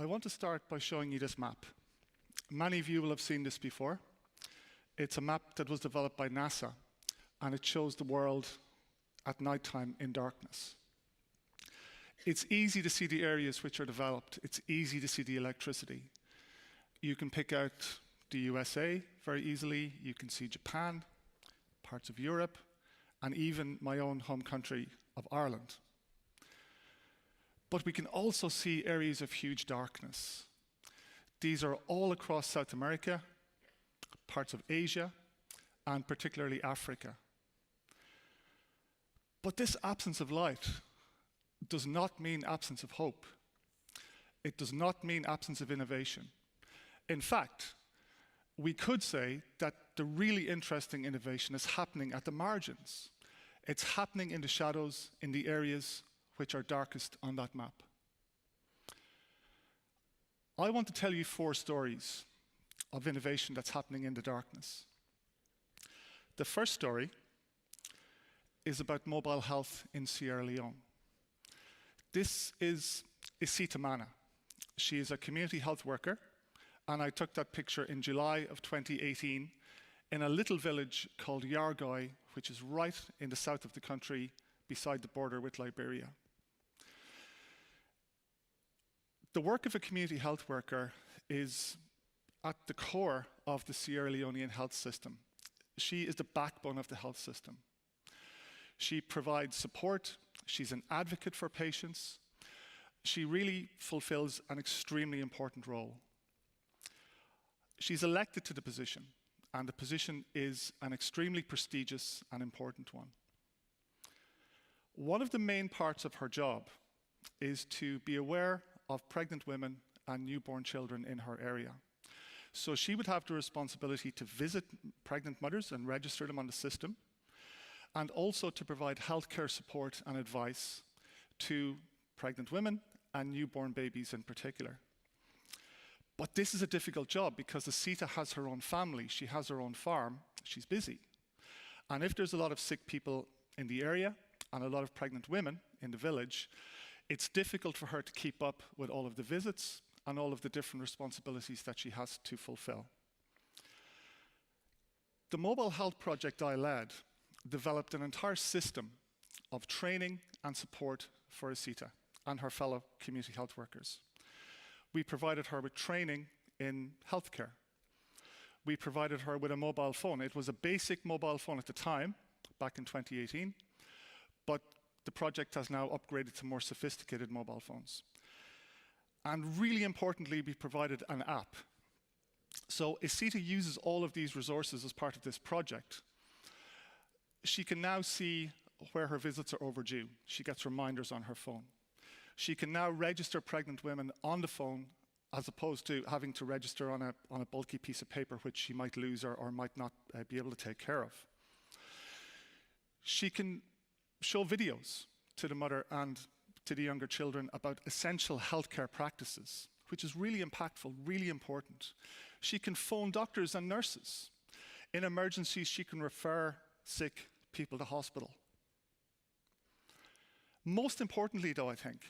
I want to start by showing you this map. Many of you will have seen this before. It's a map that was developed by NASA, and it shows the world at nighttime in darkness. It's easy to see the areas which are developed. It's easy to see the electricity. You can pick out the USA very easily. You can see Japan, parts of Europe, and even my own home country of Ireland. But we can also see areas of huge darkness. These are all across South America, parts of Asia, and particularly Africa. But this absence of light does not mean absence of hope. It does not mean absence of innovation. In fact, we could say that the really interesting innovation is happening at the margins. It's happening in the shadows, in the areas which are darkest on that map. I want to tell you 4 stories of innovation that's happening in the darkness. The first story is about mobile health in Sierra Leone. This is Isita Mana. She is a community health worker, and I took that picture in July of 2018 in a little village called Yargoi, which is right in the south of the country beside the border with Liberia. The work of a community health worker is at the core of the Sierra Leonean health system. She is the backbone of the health system. She provides support. She's an advocate for patients. She really fulfills an extremely important role. She's elected to the position, and the position is an extremely prestigious and important one. One of the main parts of her job is to be aware of pregnant women and newborn children in her area. So she would have the responsibility to visit pregnant mothers and register them on the system, and also to provide healthcare support and advice to pregnant women and newborn babies in particular. But this is a difficult job because Isita has her own family, she has her own farm, she's busy. And if there's a lot of sick people in the area and a lot of pregnant women in the village, it's difficult for her to keep up with all of the visits and all of the different responsibilities that she has to fulfill. The mobile health project I led developed an entire system of training and support for Isita and her fellow community health workers. We provided her with training in healthcare. We provided her with a mobile phone. It was a basic mobile phone at the time, back in 2018, but the project has now upgraded to more sophisticated mobile phones. And really importantly, we provided an app. So Isita uses all of these resources as part of this project. She can now see where her visits are overdue. She gets reminders on her phone. She can now register pregnant women on the phone as opposed to having to register on a bulky piece of paper which she might lose or might not be able to take care of. She can show videos to the mother and to the younger children about essential healthcare practices, which is really impactful, really important. She can phone doctors and nurses. In emergencies, she can refer sick people to hospital. Most importantly, though, I think,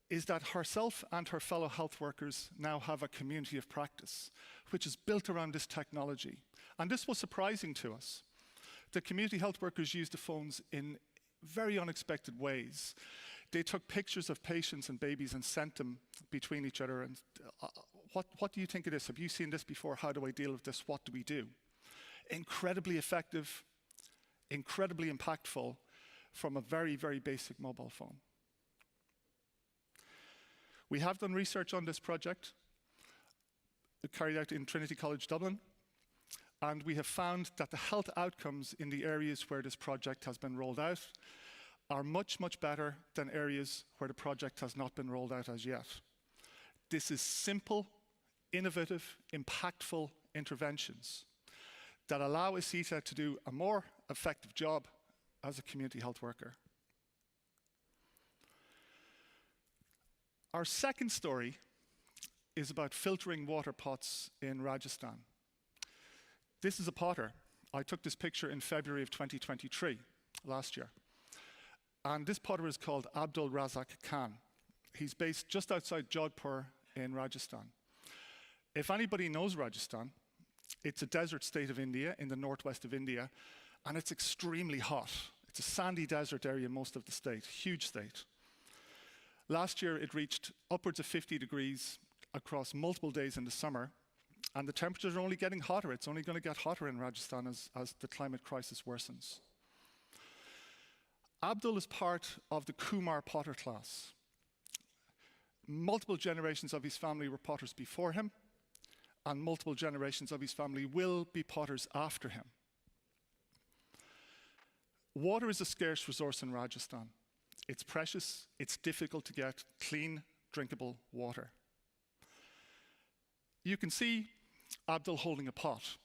is that herself and her fellow health workers now have a community of practice, which is built around this technology. And this was surprising to us. The community health workers used the phones in very unexpected ways. They took pictures of patients and babies and sent them between each other. And what do you think of this? Have you seen this before? How do I deal with this? What do we do? Incredibly effective, incredibly impactful from a very, very basic mobile phone. We have done research on this project, carried out in Trinity College Dublin, and we have found that the health outcomes in the areas where this project has been rolled out are much, much better than areas where the project has not been rolled out as yet. This is simple, innovative, impactful interventions that allow Isita to do a more effective job as a community health worker. Our second story is about filtering water pots in Rajasthan. This is a potter. I took this picture in February of 2023, last year. And this potter is called Abdul Razak Khan. He's based just outside Jodhpur in Rajasthan. If anybody knows Rajasthan, it's a desert state of India, in the northwest of India, and it's extremely hot. It's a sandy desert area, most of the state, huge state. Last year, it reached upwards of 50 degrees across multiple days in the summer, and the temperatures are only getting hotter. It's only going to get hotter in Rajasthan as the climate crisis worsens. Abdul is part of the Kumar potter class. Multiple generations of his family were potters before him, and multiple generations of his family will be potters after him. Water is a scarce resource in Rajasthan. It's precious, it's difficult to get clean, drinkable water. You can see Abdul holding a pot.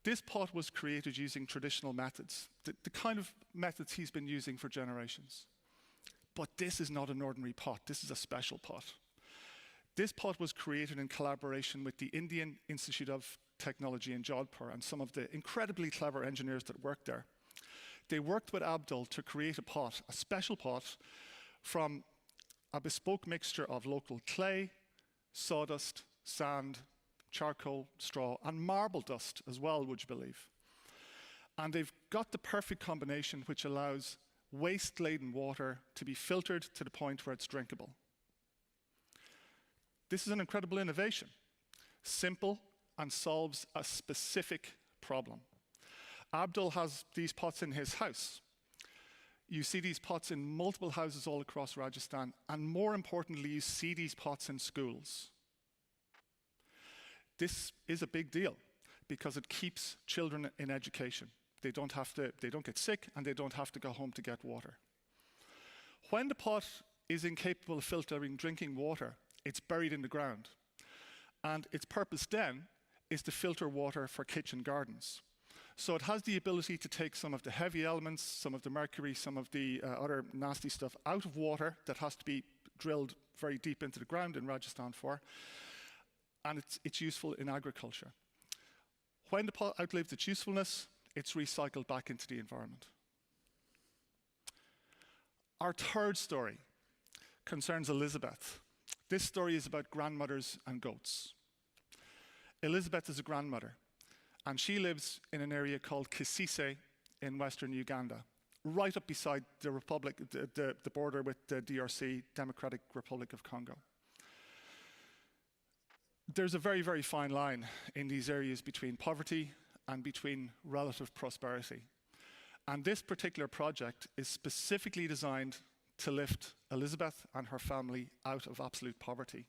This pot was created using traditional methods, the kind of methods he's been using for generations. But this is not an ordinary pot, this is a special pot. This pot was created in collaboration with the Indian Institute of Technology in Jodhpur and some of the incredibly clever engineers that worked there. They worked with Abdul to create a pot, a special pot, from a bespoke mixture of local clay, sawdust, sand, charcoal, straw, and marble dust as well, would you believe? And they've got the perfect combination which allows waste-laden water to be filtered to the point where it's drinkable. This is an incredible innovation, simple and solves a specific problem. Abdul has these pots in his house. You see these pots in multiple houses all across Rajasthan, and more importantly, you see these pots in schools. This is a big deal because it keeps children in education. They don't get sick, and they don't have to go home to get water. When the pot is incapable of filtering drinking water, it's buried in the ground. And its purpose then is to filter water for kitchen gardens. So it has the ability to take some of the heavy elements, some of the mercury, some of the other nasty stuff out of water that has to be drilled very deep into the ground in Rajasthan for, and it's useful in agriculture. When the pot outlives its usefulness, it's recycled back into the environment. Our third story concerns Elizabeth. This story is about grandmothers and goats. Elizabeth is a grandmother, and she lives in an area called Kisise in western Uganda, right up beside the border with the DRC, Democratic Republic of Congo. There's a very, very fine line in these areas between poverty and between relative prosperity. And this particular project is specifically designed to lift Elizabeth and her family out of absolute poverty.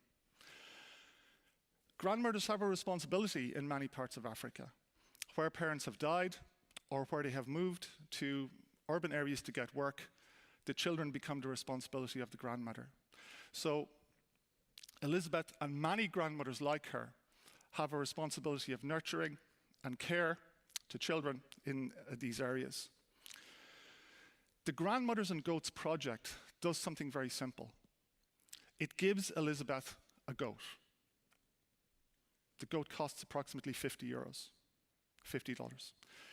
Grandmothers have a responsibility in many parts of Africa, where parents have died or where they have moved to urban areas to get work. The children become the responsibility of the grandmother. So Elizabeth and many grandmothers like her have a responsibility of nurturing and care to children in these areas. The Grandmothers and Goats project does something very simple. It gives Elizabeth a goat. The goat costs approximately €50.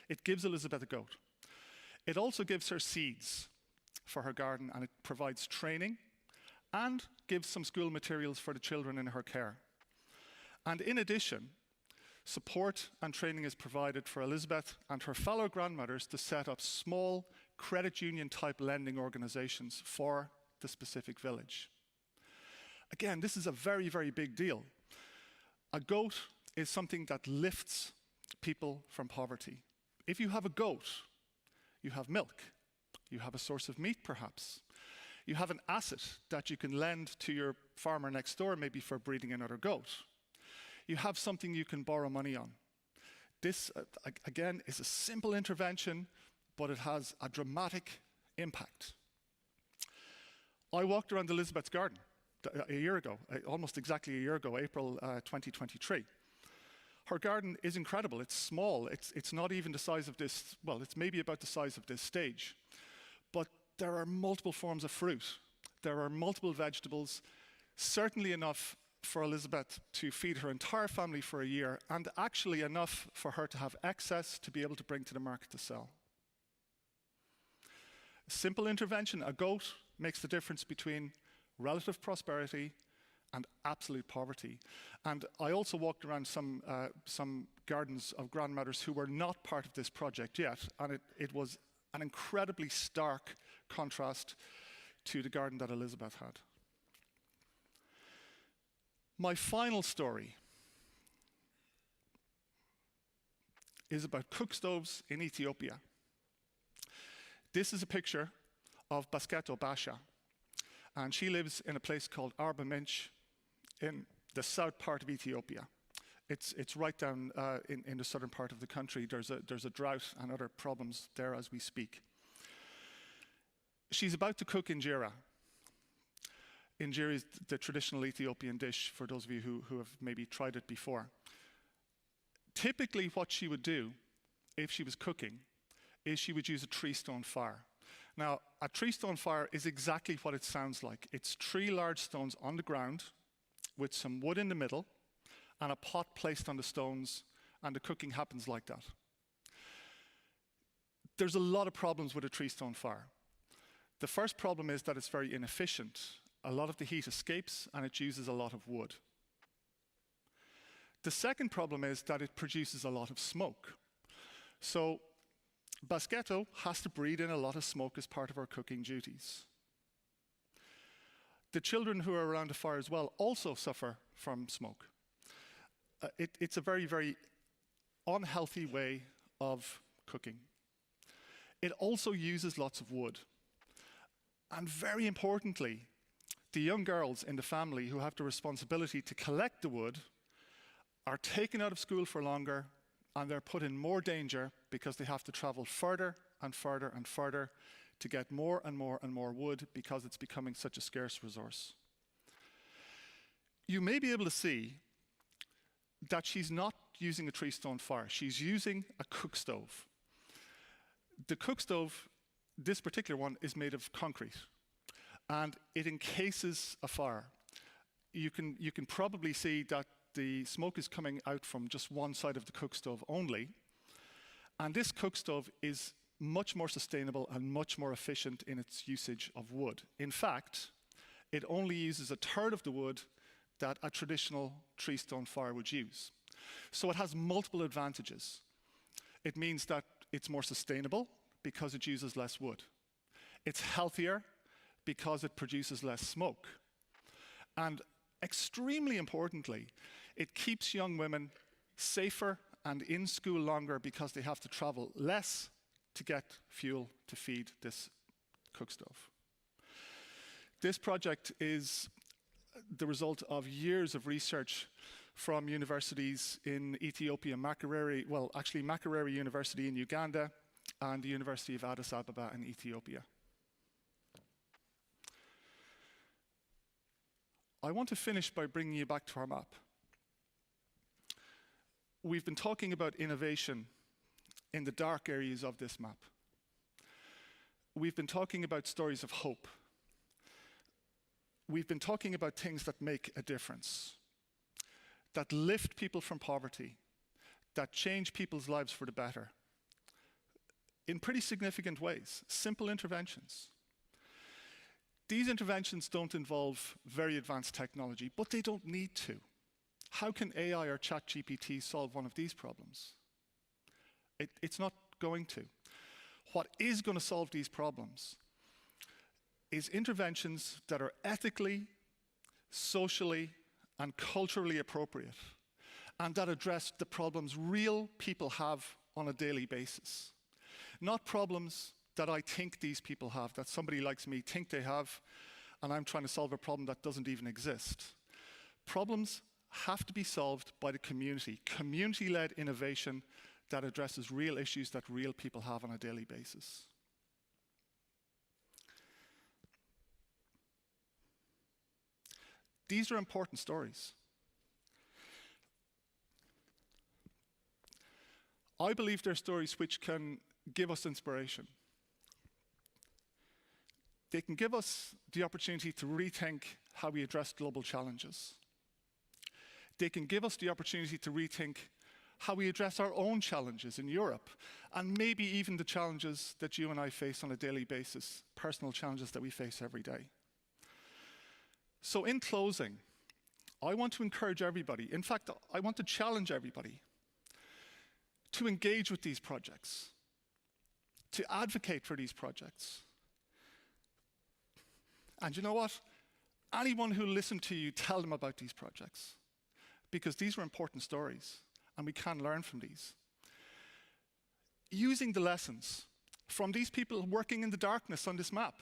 It gives Elizabeth a goat. It also gives her seeds for her garden, and it provides training and gives some school materials for the children in her care. And in addition, support and training is provided for Elizabeth and her fellow grandmothers to set up small credit union type lending organizations for the specific village. Again, this is a very, very big deal. A goat is something that lifts people from poverty. If you have a goat, you have milk, you have a source of meat perhaps, you have an asset that you can lend to your farmer next door, maybe for breeding another goat. You have something you can borrow money on. This, again, is a simple intervention, but it has a dramatic impact. I walked around Elizabeth's garden a year ago, almost exactly a year ago, April 2023. Her garden is incredible. It's small. It's not even the size of this, well, it's maybe about the size of this stage. But there are multiple forms of fruit. There are multiple vegetables, certainly enough for Elizabeth to feed her entire family for a year, and actually enough for her to have excess to be able to bring to the market to sell. Simple intervention, a goat makes the difference between relative prosperity, and absolute poverty. And I also walked around some gardens of grandmothers who were not part of this project yet, and it was an incredibly stark contrast to the garden that Elizabeth had. My final story is about cook stoves in Ethiopia. This is a picture of Basketo Basha, and she lives in a place called Arba Minch in the south part of Ethiopia. It's right down in the southern part of the country. There's a drought and other problems there as we speak. She's about to cook injera. Injera is the traditional Ethiopian dish for those of you who have maybe tried it before. Typically what she would do if she was cooking is she would use a 3-stone fire. Now, a 3-stone fire is exactly what it sounds like. It's 3 large stones on the ground with some wood in the middle and a pot placed on the stones, and the cooking happens like that. There's a lot of problems with a 3-stone fire. The first problem is that it's very inefficient. A lot of the heat escapes and it uses a lot of wood. The second problem is that it produces a lot of smoke. So Basketo has to breathe in a lot of smoke as part of her cooking duties. The children who are around the fire as well also suffer from smoke. It's a very, very unhealthy way of cooking. It also uses lots of wood. And very importantly, the young girls in the family who have the responsibility to collect the wood are taken out of school for longer, and they're put in more danger because they have to travel further and further and further to get more and more and more wood because it's becoming such a scarce resource. You may be able to see that she's not using a 3-stone fire. She's using a cook stove. The cook stove, this particular one, is made of concrete, and it encases a fire. You can probably see that the smoke is coming out from just one side of the cook stove only, and this cook stove is much more sustainable and much more efficient in its usage of wood. In fact, it only uses 1/3 of the wood that a traditional 3-stone fire would use. So it has multiple advantages. It means that it's more sustainable because it uses less wood. It's healthier because it produces less smoke. And extremely importantly, it keeps young women safer and in school longer because they have to travel less to get fuel to feed this cook stove. This project is the result of years of research from universities in Ethiopia, Makerere University in Uganda and the University of Addis Ababa in Ethiopia. I want to finish by bringing you back to our map. We've been talking about innovation in the dark areas of this map. We've been talking about stories of hope. We've been talking about things that make a difference, that lift people from poverty, that change people's lives for the better, in pretty significant ways, simple interventions. These interventions don't involve very advanced technology, but they don't need to. How can AI or ChatGPT solve one of these problems? It's not going to. What is going to solve these problems is interventions that are ethically, socially, and culturally appropriate, and that address the problems real people have on a daily basis. Not problems that I think these people have, that somebody like me think they have, and I'm trying to solve a problem that doesn't even exist. Problems have to be solved by the community, community-led innovation that addresses real issues that real people have on a daily basis. These are important stories. I believe they're stories which can give us inspiration. They can give us the opportunity to rethink how we address global challenges. They can give us the opportunity to rethink how we address our own challenges in Europe, and maybe even the challenges that you and I face on a daily basis, personal challenges that we face every day. So in closing, I want to encourage everybody, in fact, I want to challenge everybody to engage with these projects, to advocate for these projects. And you know what? Anyone who listened to you, tell them about these projects, because these are important stories, and we can learn from these. Using the lessons from these people working in the darkness on this map,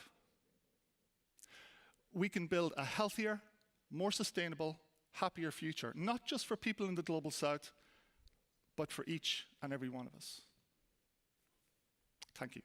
we can build a healthier, more sustainable, happier future, not just for people in the Global South, but for each and every one of us. Thank you.